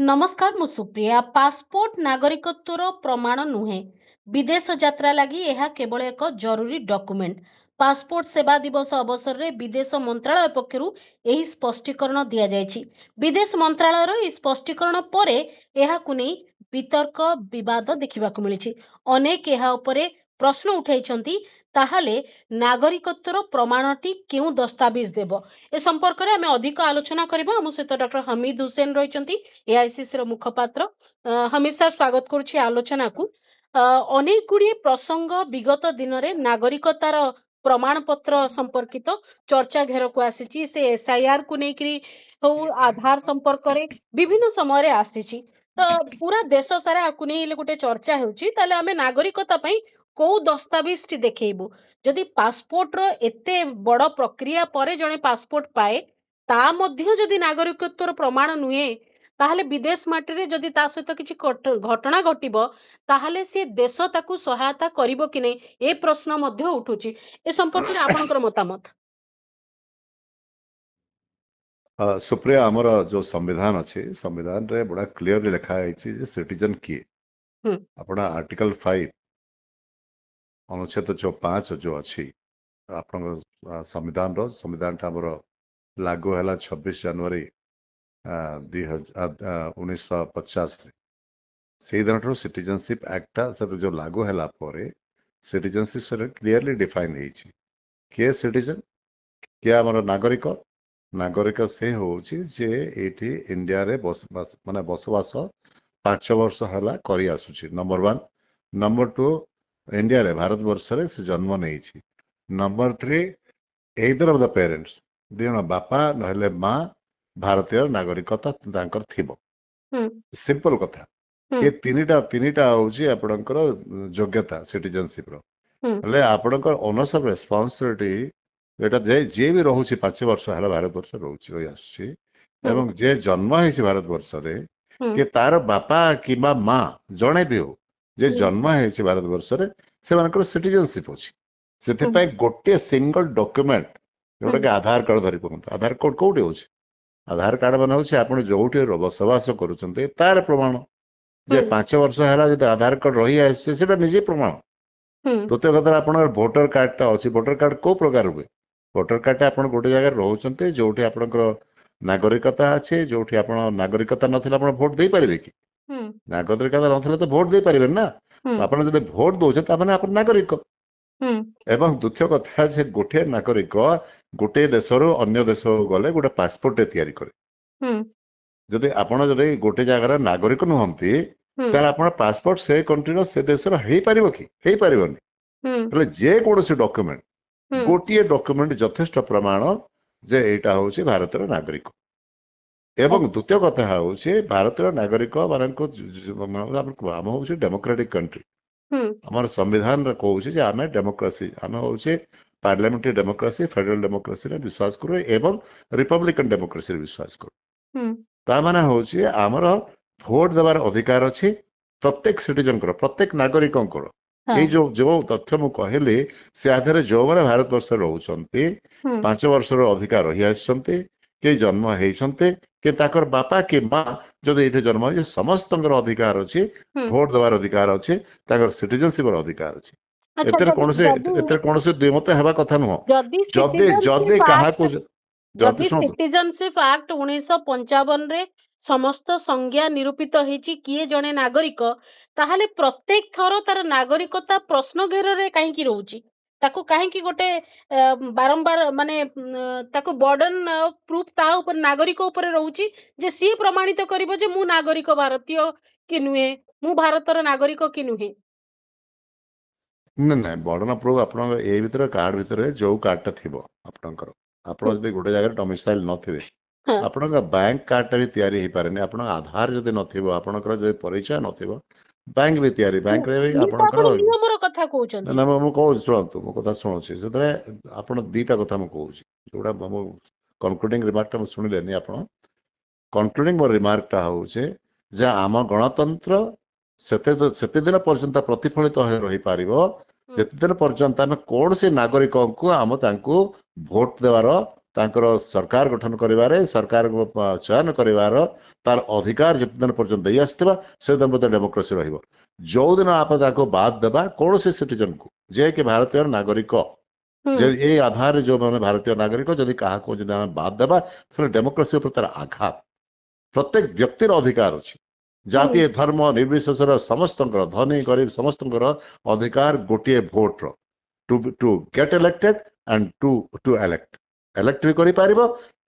नमस्कार मु सुप्रिया। पासपोर्ट नागरिकत्वर प्रमाण नुहे। विदेश यात्रा लगी यह केवल एक जरूरी डॉक्यूमेंट। पासपोर्ट सेवा दिवस अवसर में विदेश मंत्रालय पक्षरु एही स्पष्टीकरण दिया जायछि। विदेश मंत्रालयर ई स्पष्टीकरण परे एहाकु नै वितर्क विवाद देखिबाकु मिलिछि। अनेक एहा उपरे प्रश्न उठाइछन्ति ताहाले नागरिकत्वर प्रमाणटी केउ दस्तावेज देबो। ए संपर्क रे हमें अधिक आलोचना करबा। हम सहित डॉक्टर हमीद हुसैन रहिछन्ति एआईसीसी रो मुखपात्र। हमीद सर स्वागत करुछि आलोचना को। अनेक गुड़िए प्रसंग विगत दिन रे नागरिकतार प्रमाण पत्र संपर्कित चर्चा घेर को आसीछि। से एसआईआर को नेकरी हो आधार संपर्क रे विभिन्न समय रे आसीछि। तो पूरा देश सारा आकु नै गोटे चर्चा होउछि ताले हमें नागरिकता पई को दस्तावेज टी देखैबु। जदि पासपोर्ट रो एते बड़ प्रक्रिया परे जणे पासपोर्ट पाए ता मध्य जदि नागरिकत्वर प्रमाण नुए ताहले विदेश माटी जदि ता सहित किछि घटना घटिबो ताहले से देश ताकू सहायता करिबो कि नै ए प्रश्न मध्य उठुछि। ए संपर्क रे आपनकर मतामत। सुप्रिया आमर जो संविधान अच्छे संविधान रे बड़ा क्लियरली लिखा है सिटीजन किए आपण आर्टिकल 5 अनुच्छेद जो 5 जो अच्छी आपण संविधान टामर लागू है 26 जनवरी 1950 से दिन सिटीजनशिप एक्ट जो लागू है सिटीजनशिप क्लियरली डिफाइन है किए सिटीजन किए आमर नागरिक नागरिक से होची जे एठी इंडिया रे माने बसवास 5 वर्ष हला करी आसुची। नंबर 1 नंबर 2 इंडिया रे भारत वर्ष रे से जन्म नहीं छी। Number 3 either of the parents दिना बापा नहले मां भारतीय नागरिकता तांकर थिबो। सिंपल कथा ये तीनिटा होची आपनकर योग्यता सिटीजनशिप रो हले आपनकर ओनर्स ऑफ रिस्पांसिबिलिटी एटा जे भी रोचे 5 वर्ष है भारत वर्ष रही आसुची एवं जे जन्म है भारत वर्ष रे कि तार बापा कि माँ जड़े भी हो जे जन्म है भारत वर्ष रे से मानकर सिटीजनशिप अछि। सेते पय गोटे सिंगल डॉक्यूमेंट जोटा कि आधार कार्ड धरि पकंत आधार कार्ड कोउटे होछि आधार कार्ड माने होछि आपण जोउटे बसवास करूचंते तार प्रमाण जे 5 वर्ष हैला जे आधार कार्ड रही आसे सेटा निजे प्रमाण। तोते कथा आपण वोटर कार्ड ता अछि वोटर कार्ड को प्रकार हुए भोटर कार्ड आपण गोटे जगह रोचंते जोठी आपनकर नागरिकता अच्छे जोठी आपण नागरिकता नथिला आपण वोट दे पारिबे कि नागरिकता नथिला तो वोट दे पारिबे ना आपण जदि वोट दोछे त माने आपण नागरिक। एवं द्वितीय कथा जे गोटे नागरिक गोटे देशरो अन्य देश गले गोटे पासपोर्ट तयारी करे जदि आपण जदि गोटे जगह नागरिक नुहंती तार आपण पासपोर्ट से कंट्री रो से देशरो हेई पारिबो कि हेई पारिबोनी। तले जे कोनोसी डॉक्यूमेंट गोटे डॉक्यूमेंट यथेष्ट प्रमाण जे एटा होछि भारतर नागरिक। एवं द्वितीय कथा होछि भारतर नागरिक माननको आम होछि डेमोक्रेटिक कंट्री हमर संविधान रे कहउछि जे आमे डेमोक्रेसी आमे होछि पार्लियामेंट्री डेमोक्रेसी फेडरल डेमोक्रेसी रे विश्वास करू एवं रिपब्लिकन डेमोक्रेसी रे विश्वास करू। ता माने होछि हमर वोट देबार अधिकार अछि प्रत्येक सिटीजन को प्रत्येक नागरिक को ये जो तथ्य मु कहले से आधार जो मैंने भारत वर्ष रोचंती 5 वर्ष अधिकार रही आसंती के जन्म होइछंती के ताकर बापा के मां जदि एठे जन्म होय समस्तंकर अधिकार अछि वोट देवार अधिकार अछि ताकर सिटीजनशिप अधिकार अछि। एतर कोनसे द्विमत हेबा कथा नुह जदि कहा को जदि सिटीजनशिप एक्ट 1955 रे समस्त संज्ञा निरूपित होईची किए जणे नागरिक ताहले प्रत्येक थर तार नागरिकता प्रश्न घेर रे काहे की रहउची ताको काहे की गोटे बारंबार माने ताको बर्डन प्रूफ ता ऊपर नागरिक ऊपर रहउची जे सी प्रमाणित करिवो जे मु नागरिक भारतीय कि नुहे मु भारतर नागरिक कि नुहे। ना बर्डन प्रूफ आपन ए भीतर कार्ड भीतर जो कार्ड ता थिबो आपनकर आपण जदि गोटे जगह डोमिसाइल नथिबे आपण बैंक कार्ड भी तैयारी ही पारे आपण आधार जदि नथिबो आपनकर जदि परिचय नथिबो बैंक भी तैयारी बैंक रे आपनकर नियमर कथा कहउछन ना मु कहू सुनतु मो कथा सुनछि सेतरे आपण दीटा कथा मु कहउछि जोडा मो कंक्लूडिंग रिमार्क ता सुनिलेनी आपण कंक्लूडिंग मोर रिमार्क ता होउछे जे आम गणतंत्र सेते दिन पर्यंत प्रतिफलित रही पारिबो जेते दिन पर्यंत आम कौन से नागरिक को आम तांको वोट देवार ତାଙ୍କର ସରକାର ଗଠନ କରିବାରେ ସରକାର ଚୟନ କରିବାର ତାର ଅଧିକାର ଯେତେ ଦିନ ପର୍ଯ୍ୟନ୍ତ ଦେଇ ଆସିଥିବା ସେଦିନ ପର୍ଯ୍ୟନ୍ତ ଡେମୋକ୍ରେସି ରହିବ। ଯୋଉଦିନ ଆମେ ତାକୁ ବାଦ ଦେବା କୌଣସି ସିଟିଜେନକୁ ଯିଏକି ଭାରତୀୟ ନାଗରିକ ଯେ ଏଇ ଆଧାରରେ ଯୋଉମାନେ ଭାରତୀୟ ନାଗରିକ ଯଦି କାହାକୁ ଯଦି ଆମେ ବାଦ ଦେବା ତାହେଲେ ଡେମୋକ୍ରେସି ଉପରେ ତାର ଆଘାତ। ପ୍ରତ୍ୟେକ ବ୍ୟକ୍ତିର ଅଧିକାର ଅଛି, ଜାତି ଧର୍ମ ନିର୍ବିଶେଷର ସମସ୍ତଙ୍କର ଧନୀ ଗରିବ ସମସ୍ତଙ୍କର ଅଧିକାର ଗୋଟିଏ voter to get elected and to elect ବି କରିପାରିବ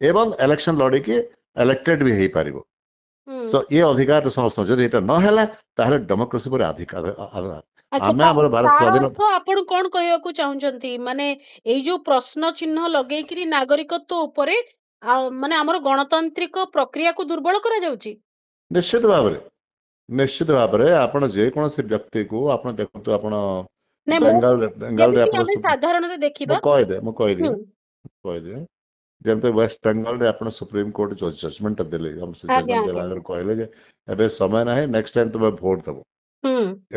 ଏବଂ ଇଲେକ୍ସନ ଲଢିକି ଏଲେକ୍ଟେଡ ବି ହେଇପାରିବ। ତ ଏ ଅଧିକାର ସମସ୍ତ ଯଦି ଏଇଟା ନ ହେଲା ତାହେଲେ ଡେମୋକ୍ରେସି ଉପରେ ଅଧିକାର ଆମେ ଆମର ଭାରତ ସ୍ୱାଧୀନ ଆପଣ କଣ କହିବାକୁ ଚାହୁଁଛନ୍ତି? ମାନେ ଏଇ ଯୋଉ ପ୍ରଶ୍ନ ଚିହ୍ନ ଲଗେଇକିରି ନାଗରିକତ୍ୱ ଉପରେ ମାନେ ଆମର ଗଣତାନ୍ତ୍ରିକ ପ୍ରକ୍ରିୟାକୁ ଦୁର୍ବଳ କରାଯାଉଛି। ନିଶ୍ଚିତ ଭାବରେ ଆପଣ ଯେକୌଣସି ବ୍ୟକ୍ତିକୁ ଆପଣ ଦେଖନ୍ତୁ, ଆପଣ ବେଙ୍ଗାଲରେ ଆପଣ ସାଧାରଣରେ ଦେଖିବା ମୁଁ କହିଦିଏ ଯେମିତି ୱେଷ୍ଟ ବେଙ୍ଗଲରେ ଆପଣ ସୁପ୍ରିମକୋର୍ଟ ଜଜମେଣ୍ଟ ଦେଲେ ଦେଲା କହିଲେ ଯେ ଏବେ ସମୟ ନାହିଁ, ନେକ୍ସଟ ଟାଇମ ତୁମେ ଭୋଟ ଦେବ।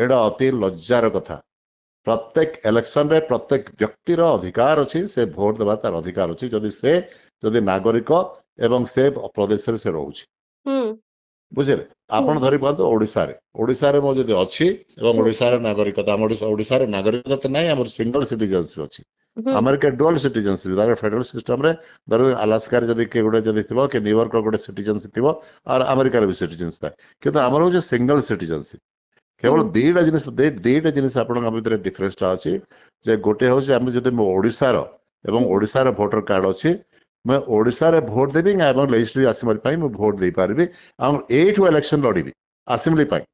ଏଇଟା ଅତି ଲଜ୍ଜାର କଥା। ପ୍ରତ୍ୟେକ ଇଲେକ୍ସନରେ ପ୍ରତ୍ୟେକ ବ୍ୟକ୍ତିର ଅଧିକାର ଅଛି, ସେ ଭୋଟ ଦେବା ତାର ଅଧିକାର ଅଛି ଯଦି ନାଗରିକ ଏବଂ ସେ ପ୍ରଦେଶରେ ସେ ରହୁଛି। ବୁଝିଲେ? ଆପଣ ଧରି ପାରନ୍ତୁ ଓଡିଶାରେ ମୁଁ ଯଦି ଅଛି ଏବଂ ଓଡିଶାର ନାଗରିକତା ଓଡିଶାର ନାଗରିକତା ନାହିଁ, ଆମର ସିଙ୍ଗଲ ସିଟିଜେନସିପ ଅଛି। ଆମେରିକା ଡୁଆଲ ସିଟିଜେନସିପ ଫେଡରାଲ ସିଷ୍ଟମରେ ଧର ଆଲାସ୍କାରେ ଯଦି କିଏ ଗୋଟେ ଯଦି ଥିବ କି ନ୍ୟୁୟର୍କର ଗୋଟେ ସିଟିଜେନସିପ ଥିବ ଆଉ ଆମେରିକାର ବି ସିଟିଜେନସିପ ଥାଏ, କିନ୍ତୁ ଆମର ହଉଛି ସିଙ୍ଗଲ ସିଟିଜେନସିପ। କେବଳ ଦିଟା ଜିନିଷ ଆପଣଙ୍କ ଭିତରେ ଡିଫରେନ୍ସଟା ଅଛି ଯେ ଗୋଟେ ହଉଛି ଆମେ ଯଦି ମୋ ଓଡିଶାର ଏବଂ ଓଡିଶାର ଭୋଟର କାର୍ଡ ଅଛି, ମୁଁ ଓଡିଶାରେ ଭୋଟ ଦେବି ଏବଂ ଲେଜିସ୍ଲେଟିଭ ଆସେମ୍ବଲି ପାଇଁ ମୁଁ ଭୋଟ ଦେଇପାରିବି ଆଉ ଏଇଠୁ ଇଲେକ୍ସନ ଲଢିବି ଆସେମ୍ବଲି ପାଇଁ।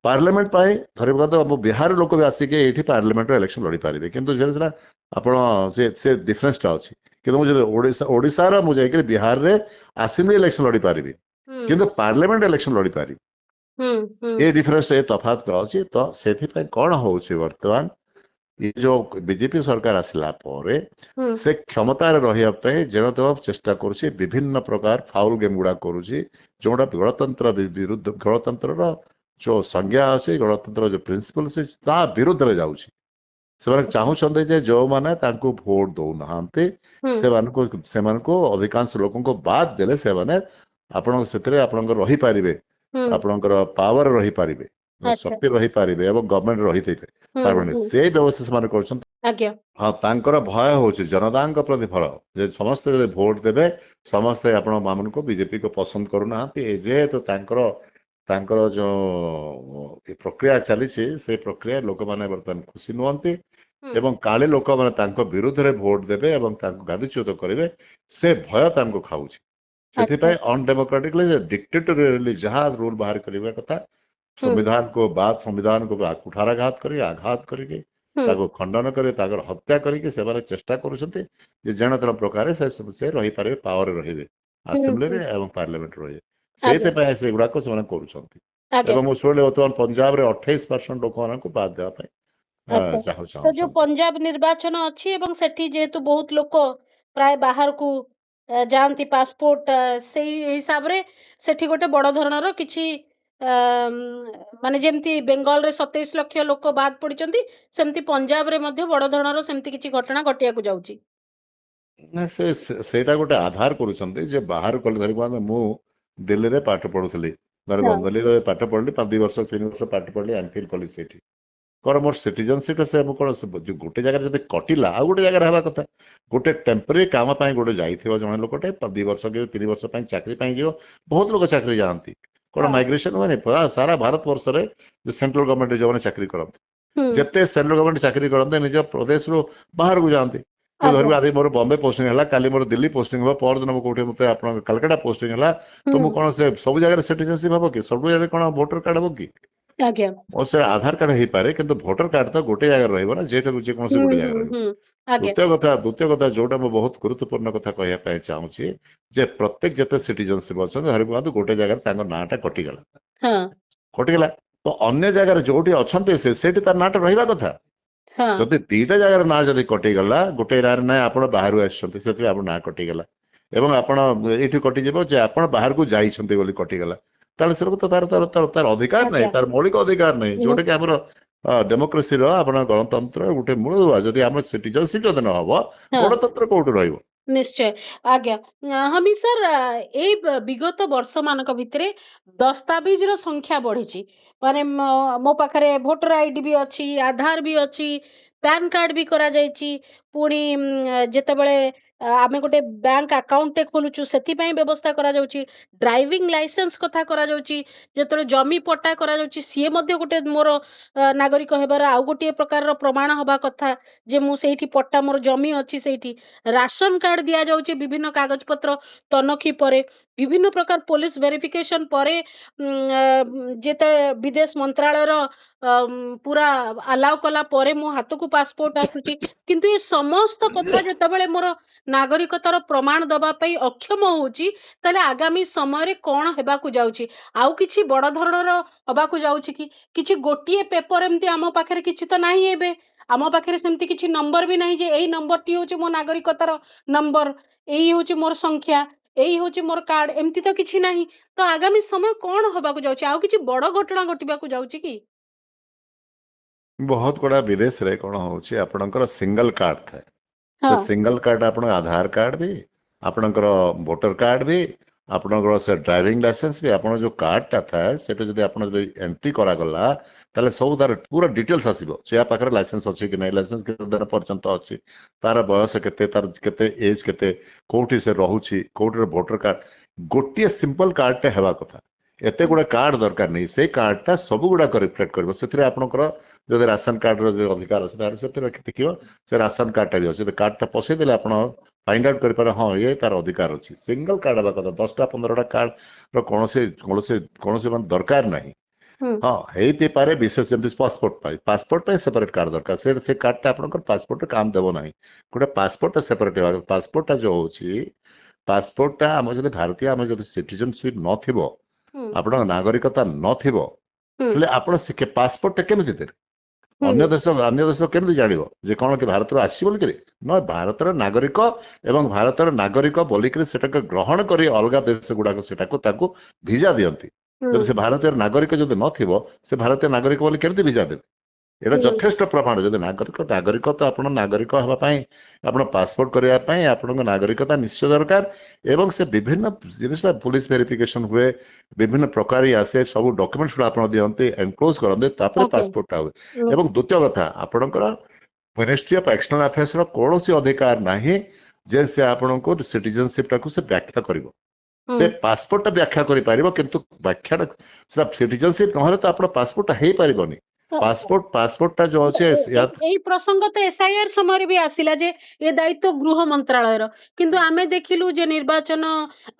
ପାର୍ଲାମେଣ୍ଟ ପାଇଁ ଧରିବା ମୁଁ ବିହାର ଲୋକ ବି ଆସିକି ଏଇଠି ପାର୍ଲାମେଣ୍ଟର ଇଲେକ୍ସନ ଲଢିପାରିବେ, କିନ୍ତୁ ସେଟା ଆପଣ ସେ ଡିଫରେନ୍ସଟା ଅଛି। କିନ୍ତୁ ମୁଁ ଯଦି ଓଡିଶାର ମୁଁ ଯାଇକରି ବିହାରରେ ଆସେମ୍ବଲି ଇଲେକ୍ସନ ଲଢିପାରିବି କିନ୍ତୁ ପାର୍ଲାମେଣ୍ଟ ଇଲେକ୍ସନ ଲଢିପାରିବି। ଏ ଡିଫରେନ୍ସ ଏ ତଫାତଟା ଅଛି। ତ ସେଥିପାଇଁ କଣ ହଉଛି ବର୍ତ୍ତମାନ ଏ ଯୋଉ ବିଜେପି ସରକାର ଆସିଲା ପରେ ସେ କ୍ଷମତାରେ ରହିବା ପାଇଁ ଯେଣ ତେଣ ଚେଷ୍ଟା କରୁଛି, ବିଭିନ୍ନ ପ୍ରକାର ଫାଉଲ ଗେମ୍ ଗୁଡା କରୁଛି, ଯୋଉଟା ଗଣତନ୍ତ୍ର ବିରୁଦ୍ଧ ଗଣତନ୍ତ୍ରର ଯୋଉ ସଂଜ୍ଞା ଅଛି, ଗଣତନ୍ତ୍ର ଯୋଉ ପ୍ରିନ୍ସିପଲ ଅଛି ତା ବିରୁଦ୍ଧରେ ଯାଉଛି। ସେମାନେ ଚାହୁଁଛନ୍ତି ଯେ ଯୋଉମାନେ ତାଙ୍କୁ ଭୋଟ ଦଉନାହାନ୍ତି ସେମାନଙ୍କୁ ଅଧିକାଂଶ ଲୋକଙ୍କୁ ବାଦ ଦେଲେ ସେମାନେ ଆପଣଙ୍କ ସେଥିରେ ଆପଣଙ୍କର ରହିପାରିବେ, ଆପଣଙ୍କର ପାୱାର ରହିପାରିବେ, ଶକ୍ତି ରହିପାରିବେ ଏବଂ ଗଭର୍ଣ୍ଣମେଣ୍ଟ ରହିପାରିବେ। ସେଇ ବ୍ୟବସ୍ଥା ସେମାନେ କରୁଛନ୍ତି। ହଁ, ତାଙ୍କର ଭୟ ହଉଛି ଜନତାଙ୍କ ପ୍ରତି ଭୟ ଯେ ସମସ୍ତେ ଯଦି ଭୋଟ ଦେବେ ସମସ୍ତେ ଆପଣ ମାନଙ୍କୁ ବିଜେପିକୁ ପସନ୍ଦ କରୁନାହାନ୍ତି। ଯେହେତୁ ତାଙ୍କର ଯୋଉ ପ୍ରକ୍ରିୟା ଚାଲିଛି ସେ ପ୍ରକ୍ରିୟା ଲୋକମାନେ ବର୍ତ୍ତମାନ ଖୁସି ନୁହନ୍ତି ଏବଂ କାଳେ ଲୋକମାନେ ତାଙ୍କ ବିରୁଦ୍ଧରେ ଭୋଟ ଦେବେ ଏବଂ ତାଙ୍କୁ ଗାଦିଚ୍ୟୁତ କରିବେ, ସେ ଭୟ ତାଙ୍କୁ ଖାଉଛି। ସେଥିପାଇଁ ଅନଡେମୋକ୍ରାଟିକଲି ଡିକ୍ଟେଟୋରିଆଲି ଯାହା ରୁଲ ବାହାର କରିବା କଥା, ସମ୍ବିଧାନକୁ କୁଠାରାଘାତ କରି ଆଘାତ କରିକି ତାକୁ ଖଣ୍ଡନ କରି ତାଙ୍କର ହତ୍ୟା କରିକି ସେମାନେ ଚେଷ୍ଟା କରୁଛନ୍ତି ଯେ ଯେଣ ତେଣ ପ୍ରକାର ସେ ରହିପାରିବେ, ପାୱାରରେ ରହିବେ, ଆସେମ୍ବଲିରେ ଏବଂ ପାର୍ଲାମେଣ୍ଟରେ ରହିବେ। ସେଇଥିପାଇଁ ସେଗୁଡାକ ସେମାନେ କରୁଛନ୍ତି। ଏବଂ ମୁଁ ଶୁଣିଲି ବର୍ତ୍ତମାନ ପଞ୍ଜାବରେ 28% ଲୋକମାନଙ୍କୁ ବାଦ ଦେବା ପାଇଁ ତ ଯୋଉ ପଞ୍ଜାବ ନିର୍ବାଚନ ଅଛି ଏବଂ ସେଠି ଯେହେତୁ ବହୁତ ଲୋକ ପ୍ରାୟ ବାହାରକୁ ଯାଆନ୍ତି ପାସପୋର୍ଟ, ସେଇ ହିସାବରେ ସେଠି ଗୋଟେ ବଡ ଧରଣର କିଛି ମାନେ ଯେମିତି ବେଙ୍ଗଲରେ 27 ଲକ୍ଷ ଲୋକ ବାଦ ପଡିଛନ୍ତି, ସେମିତି ପଞ୍ଜାବରେ ମଧ୍ୟ ବଡ ଧରଣର ସେମିତି କିଛି ଘଟଣା ଘଟିବାକୁ ଯାଉଛି। ସେଇଟା ଗୋଟେ ଆଧାର କରୁଛନ୍ତି ଯେ ବାହାର କଲେ ଧରିବା ମୁଁ ଦିଲ୍ଲୀରେ ପାଠ ପଢୁଥିଲି, ଦିଲ୍ଲୀରେ ପାଠ ପଢିଲି 2 ବର୍ଷ 3 ବର୍ଷ ପାଠ ପଢିଲି, ଏମଫିଲ କଲି ସେଇଠି। କଣ ମୋର ସିଟିଜେନସିପ ସେ କଣ ଗୋଟେ ଜାଗାରେ ଯଦି କଟିଲା ଆଉ ଗୋଟେ ଜାଗାରେ ହେବା କଥା। ଗୋଟେ ଟେମ୍ପୋରାରୀ କାମ ପାଇଁ ଗୋଟେ ଯାଇଥିବ ଜଣେ ଲୋକଟେ 2 ବର୍ଷ କି 3 ବର୍ଷ ପାଇଁ ଚାକିରି ପାଇଁ ଯିବ, ବହୁତ ଲୋକ ଚାକିରି ଯାଆନ୍ତି। କଣ ମାଇଗ୍ରେସନ ମାନେ ସାରା ଭାରତ ବର୍ଷରେ ସେଣ୍ଟ୍ରାଲ ଗଭର୍ଣ୍ଣମେଣ୍ଟ ଯୋଉମାନେ ଚାକିରି କରନ୍ତି, ଯେତେ ସେଣ୍ଟ୍ରାଲ ଗଭର୍ଣ୍ଣମେଣ୍ଟ ଚାକିରି କରନ୍ତି ନିଜ ପ୍ରଦେଶରୁ ବାହାରକୁ ଯାଆନ୍ତି। ଧରିବା ଆଜି ମୋର ବମ୍ବେ ପୋଷ୍ଟିଂ ହେଲା, କାଲି ମୋର ଦିଲ୍ଲୀ ପୋଷ୍ଟିଂ ହବ, ପରଦିନ କୋଉଠି ମତେ ଆପଣଙ୍କ କାଲକାଟା ପୋଷ୍ଟିଂ ହେଲା, ତ ମୁଁ କଣ ସେ ସବୁ ଜାଗାରେ ସିଟିଜେନସିପ ହବ କି? ସବୁ ଜାଗାରେ କଣ ଭୋଟର କାର୍ଡ ହବ କି? ସେ ଆଧାର କାର୍ଡ ହେଇପାରେ, କିନ୍ତୁ ଭୋଟର କାର୍ଡ ତ ଗୋଟେ ଜାଗାରେ ରହିବ ନା, ଯେକୌଣସି ଗୋଟେ ଜାଗାରେ ରହିବ। ଦ୍ୱିତୀୟ କଥା ଯୋଉଟା ମୁଁ ବହୁତ ଗୁରୁତ୍ୱପୂର୍ଣ୍ଣ କଥା କହିବା ପାଇଁ ଚାହୁଁଛି ଯେ ପ୍ରତ୍ୟେକ ଯେତେ ସିଟିଜେନସିପ ଅଛନ୍ତି ଧରି ପାରନ୍ତୁ ଗୋଟେ ଜାଗାରେ ତାଙ୍କ ନାଁଟା କଟିଗଲା ତ ଅନ୍ୟ ଜାଗାରେ ଯୋଉଠି ଅଛନ୍ତି ସେଇଠି ତାର ନାଁଟା ରହିବା କଥା। ଯଦି ଦିଟା ଜାଗାରେ ନାଁ ଯଦି କଟିଗଲା, ଗୋଟେ ନାଁରେ ନାଁ ଆପଣ ବାହାରୁ ଆସିଛନ୍ତି ସେଥିପାଇଁ ଆପଣ ନାଁ କଟିଗଲା ଏବଂ ଆପଣ ଏଇଠି କଟିଯିବ ଯେ ଆପଣ ବାହାରକୁ ଯାଇଛନ୍ତି ବୋଲି କଟିଗଲା, ତାହେଲେ ସେକୁ ତ ତାର ଅଧିକାର ନାହିଁ, ତାର ମୌଳିକ ଅଧିକାର ନାହିଁ, ଯୋଉଟା କି ଆମର ଡେମୋକ୍ରେସିର ଆପଣ ଗଣତନ୍ତ୍ର ଗୋଟେ ମୂଳ। ଯଦି ଆମର ସିଟିଜେନସିପ ଯଦି ନ ହବ ଗଣତନ୍ତ୍ର କୋଉଠି ରହିବ? निश्चय आज्ञा हमी सर ए विगत वर्ष मानक भितरे दस्तावेज रो संख्या बढ़ी माने मो पाखरे वोटर आईडी भी अच्छी आधार भी अच्छी पैन कार्ड भी करा जायछि पुणी जेतेबेले आमे गोटे बैंक अकाउंट टे खोलुछु सेति पई व्यवस्था करा जाउछि ड्राइविंग लाइसेंस कथा करा जाउछि जेतले जमी पट्टा करा जाउछि सिए मध्ये गोटे मोर नागरिक हेबार आउ गोटे प्रकार रो प्रमाण हबा कथा जे मु सेठी पट्टा मोर जमी अछि सेठी राशन कार्ड दिया जाउछि विभिन्न कागज पत्र तनखी परे विभिन्न प्रकार पुलिस वेरिफिकेशन परे जेते विदेश मंत्रालय रो पूरा अलाउ कला परे मो हाथ को पासपोर्ट आसुची किंतु ये समस्त कथा जेतेबेले मोर नागरिकतार प्रमाण दबा पई अक्षम होउची ताले आगामी समय रे कोन हेबाकू जाउची आउ किछि बड़ धरणर हबाकू जाउची कि किछि गोटिए पेपर एमती आम पाखरे किछि तो नाही हेबे आम पाखरे सेमती किछि नंबर भी नाही जे एई नंबर टी होची मो नागरिकतार नंबर एई होची मोर संख्या एई होची मोर कार्ड एमती तो किछि नाही तो आगामी समय कोन हबाकू जाउची आउ किछि बड़ घटना घटिबाकू जाउची कि बहुत गुड़ा विदेश रे कौन होची आपणकर सिंगल कार्ड थाए से हाँ सिंगल कार्ड आपण आधार कार्ड भी आपणकर वोटर कार्ड भी आपणकर से ड्राइविंग लाइसेंस भी आपण जो कार्ड टा थाए सेटा जदी आपण जदी एंट्री करा गला ताले सब तार पूरा डिटेल्स आसीबो से पाखरे लाइसेंस अछि कि नै लाइसेंस केते दिन पर्यंत अछि तार बयस केते तार केते एज केते कोठी से रहूची कोठी रे वोटर कार्ड गोटिए सिंपल कार्ड टे हेबा कथा एते गुडा कार्ड दरकार नहीं से कार्ड टा सब गुडा रिफ्लेक्ट करबो सेथिरे आपणकर जदि राशन कार्ड रो जो अधिकार अछि तार सेथिरे देखियो से राशन कार्ड टा भी अछि कार्ड टा पसै देले आपण फाइंड आउट करि पारे हां ये तार अधिकार अछि सिंगल कार्ड बा कथा 10 टा 15 टा कार्ड रो कोनोसे मन दरकार नाही हम्म हाँ हेते पारे विशेष जमति पासपोर्ट पे सेपरेट कार्ड दरकार से कार्ड टा आपणकर पासपोर्ट काम देबो नाही गोटे पासपोर्ट टा सेपरेट पासपोर्ट टा जो होछि पासपोर्ट टा हम जदि भारतीय हम जदि सिटीजनशिप नथिबो हम्म आपण नागरिकता नथिबो हम्म हेले आपण से पासपोर्ट टा केमिति देबे अन्य देश केमिति जानिबो जे कोन कि भारत रो आसी बोल करे न भारत रो नागरिक एवं भारत रो नागरिक बोली करे सेटा ग्रहण करी अलगा देश गुडा को सेटा को ताको वीजा दियंती जब से भारतीय नागरिक जदि नथिबो से भारतीय नागरिक बोली केमिति वीजा देबे एटा यथेष्ट प्रमाण जदि नागरिक तो आपण नागरिक हबा पई आपण पासपोर्ट करिया पई आपण नागरिकता निश्चय दरकार एवं से विभिन्न जिनिसटा पुलिस वेरिफिकेशन हुए विभिन्न प्रकार आसे सब डॉक्यूमेंट्स आपण दियंते एनक्लोज करंदे तापर ओके पासपोर्ट हुए एवं द्वितीय कथा आपणकर मिनिस्ट्री ऑफ एक्सटर्नल अफेयर्स रो कोनोसी अधिकार नाही जे से आपनको सिटीजनशिप टाको से व्याख्या करिवो से पासपोर्ट व्याख्या करि पारिबो किंतु व्याख्या सब सिटीजनशिप नहले तो आपण पासपोर्ट हेई पारिबोनी पासपोर्ट टा जो अछि एई प्रसंग तो एसआईआर समय भी आसिला जे ये दायित्व गृह मंत्रालय रो किंतु आमे देखिलु जे निर्वाचन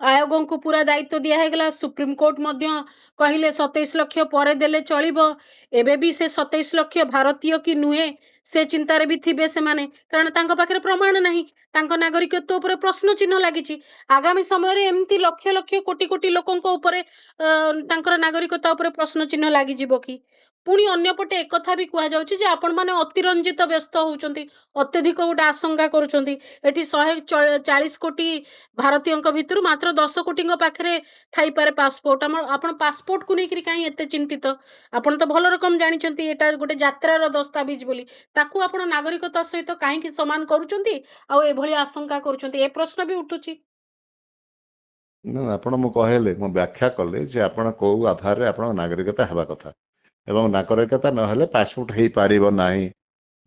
आयोगों को पूरा दायित्व दिया हेगला सुप्रीम कोर्ट मध्य कहिले 27 लाख परे देले चलिबो एबे भी से 27 लाख भारतीय की नुहे से चिंतारे भी थिबे से माने कारण तांको पाखरे प्रमाण नाही तांको नागरिकत्व ऊपर प्रश्न चिन्ह लागिछि आगामी समय रे एम्ति लक्ष लक्ष कोटी कोटी लोकंको ऊपर तांकर नागरिकता ऊपर प्रश्न चिन्ह लागि जिवो कि पुणी अन्यपटे एक कथा भी कह जाउछि जे आपण माने अतिरंजित व्यस्त होउचंती अत्यधिक गोटे आशंका करूचंती एठी 140 कोटी भारतीयଙ୍କ भितरु मात्र 10 कोटीଙ୍କ पाखरे थाई पारे पासपोर्ट आपण पासपोर्ट को नेकरी काई एते चिंतित आपण तो भल रकम जानिचंती एटा गोटे यात्रार दस्तावेज बोली ताकू आपण नागरिकता सहित काई कि समान करूचंती आ एभली आशंका करूचंती ए प्रश्न भी उठुची ଆପଣ ମୁଁ କହିଲେ ମୁଁ व्याख्या कले जे आपण को आधार रे आपण नागरिकता हेबा कथा एवं नागरिकता नहले पासपोर्ट हेई पारिबो नाही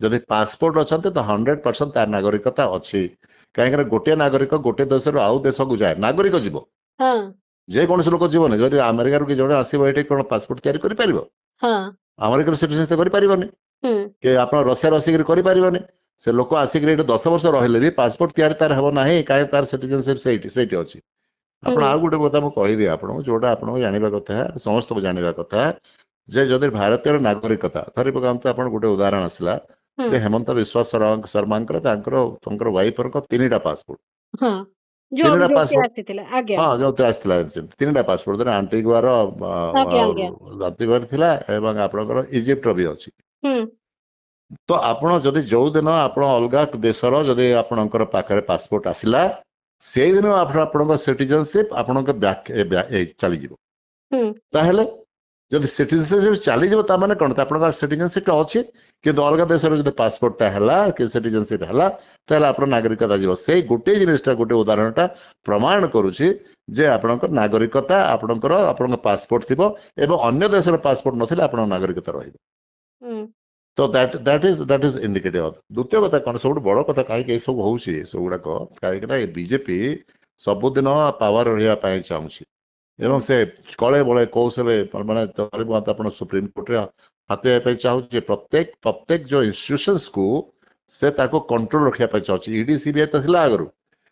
जदि पासपोर्ट अछंते तो 100% तार नागरिकता अछि काहे गोटे नागरिक गोटे देश रो आउ देश को जाय नागरिक जीवो हां जे कोन लोक जीवन जदि अमेरिका रो कि जणे आसीबो एठी कोन पासपोर्ट तयारी करि पारिबो हां अमेरिका सिटीजनशिप करि पारिबोनी हम्म के आपण रशिया रसी करि पारिबोनी से लोक आसिक एठी 10 वर्ष रहिले भी पासपोर्ट तयारी तार हेबो नाही काहे तार सिटीजनशिप सेठी अछि आपण आ गुटे कथा मु कहि दे आपण जोटा आपण जानिबा कथा समस्त को जानिबा कथा जे जदि भारतीय नागरिकता थरी पकांत आपण गुटे उदाहरण आसला जे हेमंत विश्वास शर्मांकर तांकर वाइफर को तीनटा पासपोर्ट हां जो तीनटा जो पासपोर्ट आस्थितिला आज्ञा हां जो आसला तीनटा पासपोर्ट दे आंटिगुआर आज्ञा आज्ञा आंटिगुआर थिला एवं आपणकर इजिप्ट रो भी अछि हम्म तो आपण जदि जो दिन आपण अलगा देशर जदि आपणकर पाखरे पासपोर्ट आसिला से दिन आपणकर सिटीजनशिप आपणकर चली जीवो हम्म ताहेले ଯଦି ସିଟିଜେନସିପ ଚାଲିଯିବ ତା ମାନେ କଣ ଆପଣଙ୍କର ସିଟିଜେନସିପ ଅଛି କିନ୍ତୁ ଅଲଗା ଦେଶର ଯଦି ପାସପୋର୍ଟଟା ହେଲା କି ସିଟିଜେନସିପ ହେଲା ତାହେଲେ ଆପଣ ନାଗରିକତା ଯିବ। ସେଇ ଗୋଟେ ଜିନିସଟା ଗୋଟେ ଉଦାହରଣଟା ପ୍ରମାଣ କରୁଛି ଯେ ଆପଣଙ୍କର ନାଗରିକତା ଆପଣଙ୍କ ପାସପୋର୍ଟ ଥିବ ଏବଂ ଅନ୍ୟ ଦେଶର ପାସପୋର୍ଟ ନଥିଲେ ଆପଣଙ୍କ ନାଗରିକତା ରହିବ। ତ ଦ୍ୟାଟ ଇଜ ଇଣ୍ଡିକେଟିଭ। ଦ୍ୱିତୀୟ କଥା କଣ ସବୁଠୁ ବଡ କଥା କାହିଁକି ଏସବୁ ହଉଛି ସବୁଗୁଡାକ କାହିଁକି ନା ବିଜେପି ସବୁଦିନ ପାୱାର ରହିବା ପାଇଁ ଚାହୁଁଛି ଏବଂ ସେ କଳେ ବଳେ କୌଶଳେ ମାନେ ଆପଣ ସୁପ୍ରିମକୋର୍ଟରେ ହାତେଇବା ପାଇଁ ଚାହୁଁଛି ପ୍ରତ୍ୟେକ ଯୋଉ ଇନଷ୍ଟିଟ୍ୟୁସନ୍ସ କୁ ସେ ତାକୁ କଣ୍ଟ୍ରୋଲ ରଖିବା ପାଇଁ ଚାହୁଁଛି। ଇଡି ସିବିଆଇ ତ ଥିଲା ଆଗରୁ,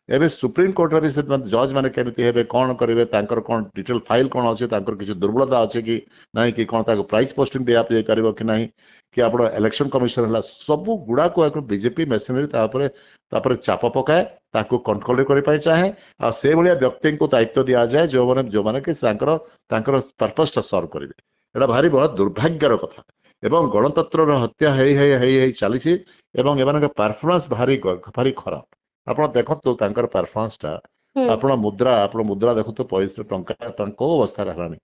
ଏବେ ସୁପ୍ରିମକୋର୍ଟରେ ବି ସେ ଜଜ ମାନେ କେମିତି ହେବେ କଣ କରିବେ ତାଙ୍କର କଣ ଡିଟେଲ ଫାଇଲ କଣ ଅଛି ତାଙ୍କର କିଛି ଦୁର୍ବଳତା ଅଛି କି ନାହିଁ କି କଣ ତାକୁ ପ୍ରାଇଜ ପୋଷ୍ଟିଂ ଦିଆଯାଇପାରିବ କି ନାହିଁ କି ଆପଣ ଇଲେକ୍ସନ କମିଶନ ହେଲା ସବୁ ଗୁଡାକୁ ବିଜେପି ମେସିନାରୀ ତାପରେ ଚାପ ପକାଏ ତାକୁ କଣ୍ଟ୍ରୋଲ କରିବା ପାଇଁ ଚାହେଁ ଆଉ ସେଇଭଳିଆ ବ୍ୟକ୍ତିଙ୍କୁ ଦାୟିତ୍ୱ ଦିଆଯାଏ ଯୋଉମାନେ କି ତାଙ୍କର ପର୍ପସଟା ସର୍ଭ କରିବେ। ଏଇଟା ଭାରି ବଡ ଦୁର୍ଭାଗ୍ୟର କଥା ଏବଂ ଗଣତନ୍ତ୍ରର ହତ୍ୟା ହେଇ ହେଇ ହେଇ ହେଇ ଚାଲିଛି ଏବଂ ଏମାନଙ୍କ ପରଫର୍ମାନ୍ସ ଭାରି ଖରାପ। ଆପଣ ଦେଖନ୍ତୁ ତାଙ୍କର ପରଫର୍ମାନ୍ସଟା ଆପଣ ମୁଦ୍ରା ଦେଖନ୍ତୁ ପଇସା ଟଙ୍କା କୋଉ ଅବସ୍ଥାରେ ହେଲାଣି।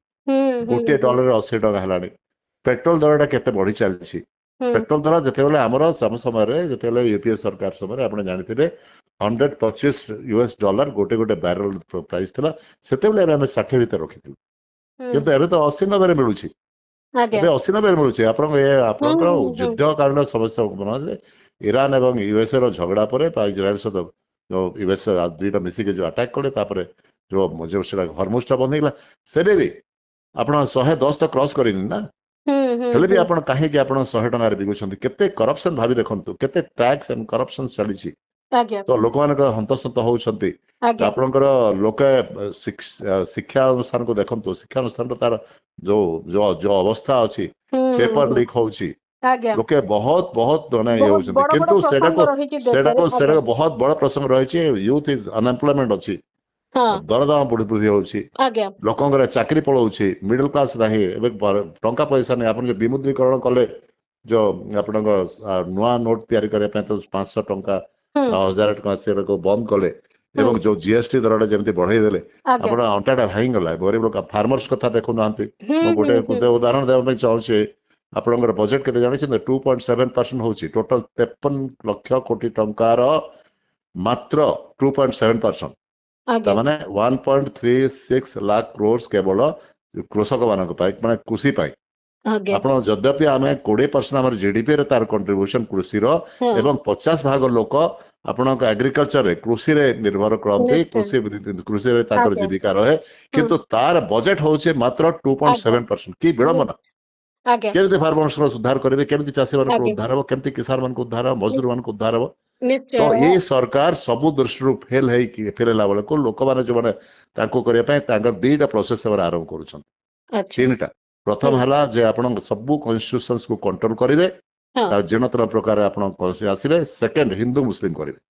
ଗୋଟିଏ ଡଲାର 80 ଟଙ୍କା ହେଲାଣି। ପେଟ୍ରୋଲ ଦରଟା କେତେ ବଢି ଚାଲିଛି। ପେଟ୍ରୋଲ ଦର ଯେତେବେଳେ ଆମର ସମୟରେ ଯେତେବେଳେ ୟୁପିଏ ସରକାର ସମୟରେ ଆପଣ ଜାଣିଥିବେ $125 ଗୋଟେ ବ୍ୟାରେଲ ପ୍ରାଇସ୍ ଥିଲା। ସେତେବେଳେ ଆମେ 60 ଭିତରେ ରଖିଥିଲୁ କିନ୍ତୁ ଏବେ ତ 80-90 ମିଳୁଛି। ଏବେ 80-90 ମିଳୁଛି। ଆପଣଙ୍କର ଯୁଦ୍ଧ କାଳୀନ ସମସ୍ୟା ଇରାନ ଏବଂ ୟୁଏସଏ ର ଝଗଡା ପରେ ଇସ୍ରାଏଲ ସହିତ ଯୋଉ ୟୁଏସଏ ଦୁଇଟା ମିଶିକି ଯୋଉ ଆଟାକ କଲେ ତାପରେ ଯୋଉ ସେଟା ହରମୁଜଟା ବନ୍ଦ ହେଇଗଲା ସେବେ ବି ଆପଣ 110 ତ କ୍ରସ କରିନି ନା ହେଲେ ବି ଆପଣ କାହିଁକି ଆପଣ 100 ଟଙ୍କାରେ ବିକୁଛନ୍ତି। କେତେ କରପସନ ଭାବି ଦେଖନ୍ତୁ କେତେ ଟ୍ୟାକ୍ସ ଏଣ୍ଡ କରପସନ ଚାଲିଛି। ତ ଲୋକମାନଙ୍କ ହନ୍ତସନ୍ତ ହଉଛନ୍ତି। ଆପଣଙ୍କର ଲୋକେ ଶିକ୍ଷା ଅନୁଷ୍ଠାନକୁ ଦେଖନ୍ତୁ ଶିକ୍ଷା ଅନୁଷ୍ଠାନର ତାର ଯୋଉ ଅବସ୍ଥା ଅଛି ପେପର ଲିକ୍ ହଉଛି ଲୋକେ ବହୁତ ମାନେ ଇଏ ହଉଛନ୍ତି କିନ୍ତୁ ସେଟାକୁ ବହୁତ ବଡ ପ୍ରସଙ୍ଗ ରହିଛି। ୟୁଥ ଇଜ ଅନଏମ୍ପ୍ଲୟମେଣ୍ଟ ଅଛି, ଦରଦାମ ବୃଦ୍ଧି ହଉଛି, ଲୋକଙ୍କର ଚାକିରି ପଳଉଛି, ମିଡଲ କ୍ଲାସ ନାହିଁ, ଏବେ ଟଙ୍କା ପଇସା ନାହିଁ। ଆପଣ ଯୋଉ ବିମୁଦ୍ରୀକରଣ କଲେ ଯୋଉ ଆପଣଙ୍କ ନୂଆ ନୋଟ ତିଆରି କରିବା ପାଇଁ ତ 500 ଟଙ୍କା 1000 ଟଙ୍କା ସେଟାକୁ ବନ୍ଦ କଲେ ଏବଂ ଯୋଉ ଜିଏସଟି ଦରଟା ଯେମିତି ବଢେଇ ଦେଲେ ଆପଣ ଅଣ୍ଟାଟା ଭାଙ୍ଗିଗଲା। ଗରିବ ଲୋକ ଫାର୍ମର୍ସ କଥା ଦେଖୁନାହାନ୍ତି। ମୁଁ ଗୋଟେ ଉଦାହରଣ ଦେବା ପାଇଁ ଚାହୁଁଛି। ଆପଣଙ୍କର ବଜେଟ କେତେ ଜାଣିଛନ୍ତି? 2.7% ହଉଛି ଟୋଟାଲ 53 ଲକ୍ଷ କୋଟି ଟଙ୍କାର ମାତ୍ର 2.7%। ତାମାନେ 1.36 ଲାख crores କେବଳ କୃଷକ ମାନଙ୍କ ପାଇଁ ମାନେ କୃଷି ପାଇଁ। ଆପଣ ଯଦ୍ୟପି ଆମେ 20% ଆମର ଜିଡିପିରେ ତାର କଣ୍ଟ୍ରିବ୍ୟୁସନ କୃଷିର ଏବଂ 50% ଲୋକ ଆପଣଙ୍କ ଏଗ୍ରିକଲଚରରେ କୃଷିରେ ନିର୍ଭର କରନ୍ତି, କୃଷିରେ ତାଙ୍କର ଜୀବିକା ରହେ କିନ୍ତୁ ତାର ବଜେଟ ହଉଛି ମାତ୍ର 2.7%। କି ବିଳମ୍ବନା। କେମିତି ଫାର୍ମର୍ସର ସୁଧାର କରିବେ, କେମିତି ଚାଷୀ ମାନଙ୍କୁ ଉଦ୍ଧାର ହବ, କେମିତି କିଷାନ ମାନଙ୍କୁ ଉଦ୍ଧାର ହବ, ମଜଦୁର ମାନଙ୍କୁ ଉଦ୍ଧାର ହବ। ତ ଏଇ ସରକାର ସବୁ ଦୃଷ୍ଟିରୁ ଫେଲ ହେଲା ବେଳକୁ ଲୋକମାନେ ଯୋଉମାନେ ତାଙ୍କୁ କରିବା ପାଇଁ ତାଙ୍କର ଦିଟା ପ୍ରୋସେସ ସେମାନେ ଆରମ୍ଭ କରୁଛନ୍ତି। ତିନିଟା। ପ୍ରଥମ ହେଲା ଯେ ଆପଣ ସବୁ କନଷ୍ଟିଟ୍ୟୁସନ୍ସ କୁ କଣ୍ଟ୍ରୋଲ କରିବେ, ଯେନତନ ପ୍ରକାର ଆପଣ ଆସିବେ। ସେକେଣ୍ଡ ହିନ୍ଦୁ ମୁସଲିମ କରିବେ।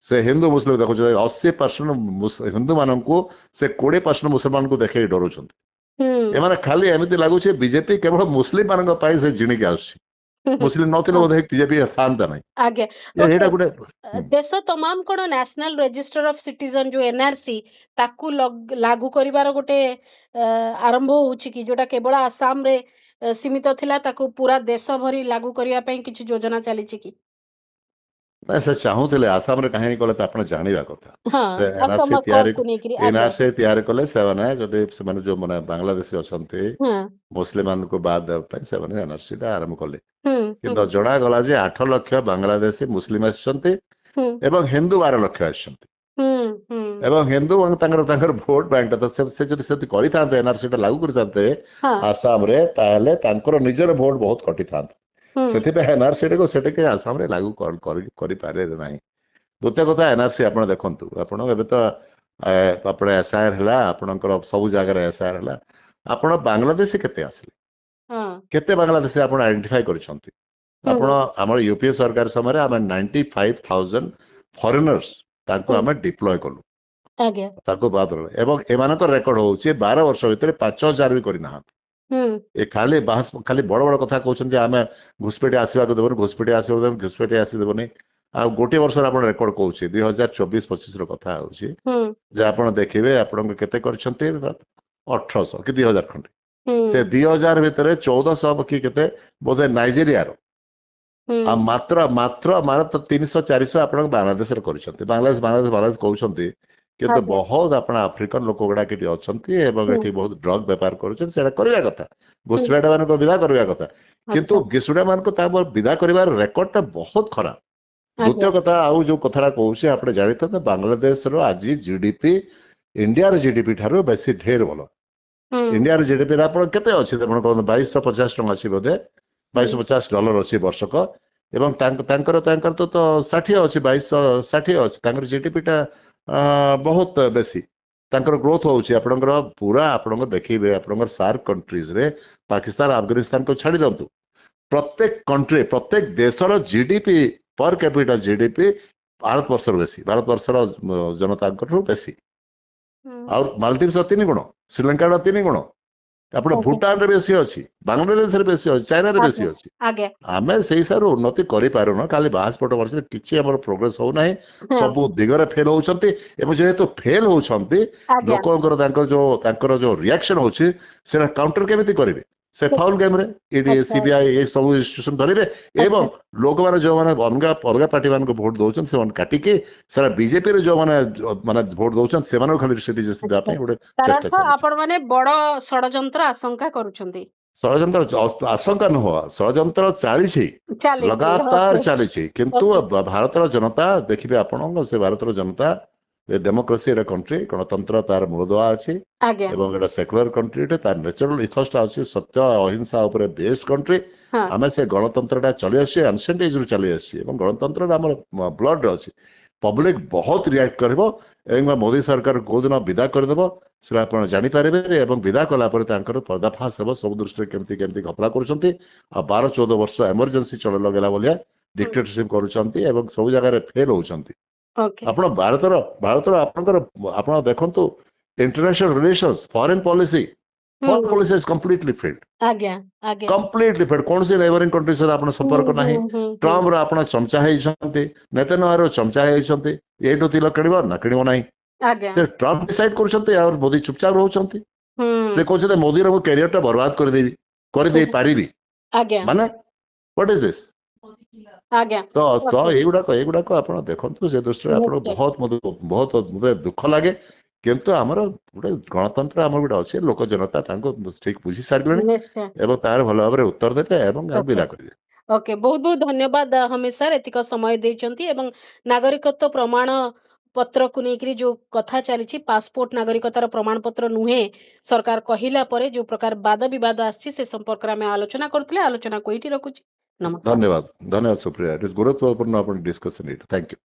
ସେ ହିନ୍ଦୁ ମୁସଲିମ ଦେଖୁଛନ୍ତି 80% ହିନ୍ଦୁ ମାନଙ୍କୁ ସେ 20% ମୁସଲମାନଙ୍କୁ ଦେଖେଇ ଡରୁଛନ୍ତି। ଏମାନେ ଖାଲି ଏମିତି ଲାଗୁଛି ବିଜେପି କେବଳ ମୁସଲିମ ମାନଙ୍କ ପାଇଁ ସେ ଜିଣିକି ଆସୁଛି। ମୁସଲିମ ନଥିଲେ ବୋଧେ ବିଜେପି ଥାନ୍ତା ନାହିଁ। ଏଇଟା ଗୋଟେ ଦେଶ ତମାମ କଣ ନ୍ୟାସନାଲ ରେଜିଷ୍ଟର ଅଫ ସିଟିଜନ ଯୋଉ ଏନଆରସି ତାକୁ ଲାଗୁ କରିବାର ଗୋଟେ ଆରମ୍ଭ ହଉଛି କି ଯୋଉଟା କେବଳ ଆସାମରେ ସୀମିତ ଥିଲା ତାକୁ ପୁରା ଦେଶ ଭରି ଲାଗୁ କରିବା ପାଇଁ କିଛି ଯୋଜନା ଚାଲିଛି କି? ସେ ଚାହୁଁଥିଲେ ଆସାମରେ କାହିଁକି କଲେ ତ ଆପଣ ଜାଣିବା କଥା। ସେ ଏନଆରସି ତିଆରି କଲେ ସେମାନେ ଯୋଉମାନେ ବାଂଲାଦେଶୀ ଅଛନ୍ତି ମୁସଲିମ ମାନଙ୍କୁ ବାଦ ଦେବା ପାଇଁ ସେମାନେ ଏନଆରସି ଟା ଆରମ୍ଭ କଲେ। କିନ୍ତୁ ଜଣାଗଲା ଯେ 8 ଲକ୍ଷ ବାଂଲାଦେଶୀ ମୁସଲିମ ଆସିଛନ୍ତି ଏବଂ ହିନ୍ଦୁ 12 ଲକ୍ଷ ଆସିଛନ୍ତି। ଏବଂ ହିନ୍ଦୁ ତାଙ୍କର ଭୋଟ ବ୍ୟାଙ୍କଟା ସେ ଯଦି ସେମିତି କରିଥାନ୍ତେ ଏନଆରସି ଟା ଲାଗୁ କରିଥାନ୍ତେ ଆସାମରେ ତାହେଲେ ତାଙ୍କର ନିଜର ଭୋଟ ବହୁତ କଟିଥାନ୍ତା। ସେଥିପାଇଁ ଏନଆରସି ଟାକୁ ସେଟାକେ ଆସାମରେ ଲାଗୁ କରିପାରିଲେ ନାହିଁ। ଦ୍ୱିତୀୟ କଥା ଏନଆରସି ଆପଣ ଦେଖନ୍ତୁ ଆପଣ ଏବେ ତ ଆପଣ ଏସଆଇଆର ହେଲା ଆପଣଙ୍କର ସବୁ ଜାଗାରେ ଏସଆଇଆର ହେଲା। ଆପଣ ବାଂଲାଦେଶୀ କେତେ ଆସିଲେ? କେତେ ବାଂଲାଦେଶୀ ଆପଣ ଆଇଡେଣ୍ଟିଫାଇ କରିଛନ୍ତି? ଆପଣ ଆମର ୟୁପିଏ ସରକାର ସମୟରେ ଆମେ 95,000 ଫରେନର୍ସ ତାଙ୍କୁ ଆମେ ଡିପ୍ଲୟ କଲୁ ତାକୁ ବାଦ ଏବଂ ଏମାନଙ୍କର ରେକର୍ଡ ହଉଛି 12 ବର୍ଷ ଭିତରେ 5,000 ବି କରିନାହାନ୍ତି। ଏ ଖାଲି ବଡ ବଡ କଥା କହୁଛନ୍ତି ଯେ ଆମେ ଘୁଷପେଠି ଆସିବାକୁ ଦେବନି, ଘୁଷପେଠି ଆସିବାକୁ ଦେବନି, ଘୁଷପେଠି ଆସିଦେବନି। ଆଉ ଗୋଟିଏ ବର୍ଷର ଆପଣ ରେକର୍ଡ କହୁଛି 2024-25 ର କଥା ହଉଛି ଯେ ଆପଣ ଦେଖିବେ ଆପଣଙ୍କୁ କେତେ କରିଛନ୍ତି 1,800 କି 2,000 ଖଣ୍ଡେ। से 2000 भितर 1400 कि केते बोधे नाइजेरिया रो आ मात्र मात्र मात्र 300 400 आपण बांग्लादेश रे करिसंती बांग्लादेश कहउसंती किंतु आज्ञा बहुत आपण अफ्रिकन लोक गुडा केटी अछंती एवं एठी बहुत ड्रग व्यापार करूछन सेटा करबा कथा घुसुडाटा मान को विदा करबा कथा किंतु घुसुडा मान को ता विदा करबार रेकॉर्ड टा बहुत खराब द्वितीय कथा आउ जो कथाटा कहउछे आपण जानित बांग्लादेश रो आज जीडीपी इंडिया रो जीडीपी ठारो बेसी ढेर बोलो इंडिया रो जीडीपी आपण केते अछि आपण कहन 2250 टका अछि बोधे $2250 अछि वर्षक एवं तांकर तो 60 अछि 2260 अछि तांकर जीडीपी टा बहुत बेसी तांकर ग्रोथ होउछि आपनकर पूरा आपन देखिबे आपनकर सार्क कंट्रीज रे पाकिस्तान अफगानिस्तान को छाड़ी दंतु प्रत्येक कंट्री प्रत्येक देशर GDP per capita GDP Bharat वर्षर जनता बेसी और मालदीव 3 गुण श्रीलंका 3 गुण आपण भूटान रे बेसी अछि बांग्लादेश रे बेसी अछि चाइना रे बेसी अछि आमे सेही सार उन्नति करि पारो न खाली बासपट वर्ष किछि हमर प्रोग्रेस हो नाही सब दिगरे फेल होउछंती एवं जेहेतु फेल होउछंती लोकंकर जो रिएक्शन होछि सेना काउंटर केमिति करिवे से फाउल गेम रे ईडी सीबीआई ए सब इंस्टीट्यूशन धरिवे एवं लोक माने जो माने अलगा पार्टी मान को वोट दोछन से मन काटी के सारा बीजेपी रे जो माने वोट दोछन से माने खाली सिटीजन दा पे गोटे चेष्टा तारथ आपण माने बड़ षडयंत्र आशंका करूछंती षडयंत्र आशंका नुह षडयंत्र चली लगातार चली किंतु भारतर जनता देखिए आपण से भारतर जनता डेमोक्रेसी एटा कंट्री गणतंत्र तार मूलदुआ अछि एवं एटा सेक्युलर कंट्री तार नेचुरल इथोसटा अछि सत्य अहिंसा ऊपर बेस्ड कंट्री आमे से गणतंत्रटा चली आसी एंशिएंट एज रु चली आसी एवं गणतंत्र हमर ब्लड अछि पब्लिक बहुत रिएक्ट करबो एवं मोदी सरकार को दिन विदा कर देबो से आपण जानि पारिबे एवं विदा कला पर तांकर पर्दाफाश हेबो सब दृष्टि केमती केमती घपला करूछंती आ 12 14 वर्ष इमरजेंसी चले लगेला बोलिया डिक्टेटरशिप करूछंती एवं सब जगह रे फेल होउछंती आपण भारतर आपण देखंतु international relations foreign policy is completely failed completely failed कौन से नेबरिंग कंट्री से आपण संपर्क नाही ट्रम्प रो आपण चमचा हेइ छंती नेतन्याहु चमचा हेइ छंती एटो तिल किणबो ना किणबो नाही से ट्रम्प डिसाइड करूछंती और मोदी चुपचाप रहउछंती से कहछते मोदी रो कैरियर टा बर्बाद कर देई पारिबी माने व्हाट इज दिस तो एगुड़ा आपण देखंतु से दृष्टि आपण बहुत दुख लागे किंतु हमर गोटे गणतंत्र हमर गोटे अछि लोक जनता तांको ठीक बुझी सारलेनी एवं तार भलो भाबरे उत्तर देबे एवं विदा करिवे ओके बहुत बहुत धन्यवाद हमेशा एतिक समय देचंती एवं नागरिकत्व प्रमाण पत्र को लेकर जो कथा चली पासपोर्ट नागरिकतार प्रमाण पत्र नुहे सरकार कहिला परे जो प्रकार वाद विवाद आछि से संपर्क में आलोचना करथिले आलोचना को इठी रखुची नमस्कार धन्यवाद सुप्रिया इट इज गुरुत्वपूर्ण अपन डिस्कशन इट थैंक यू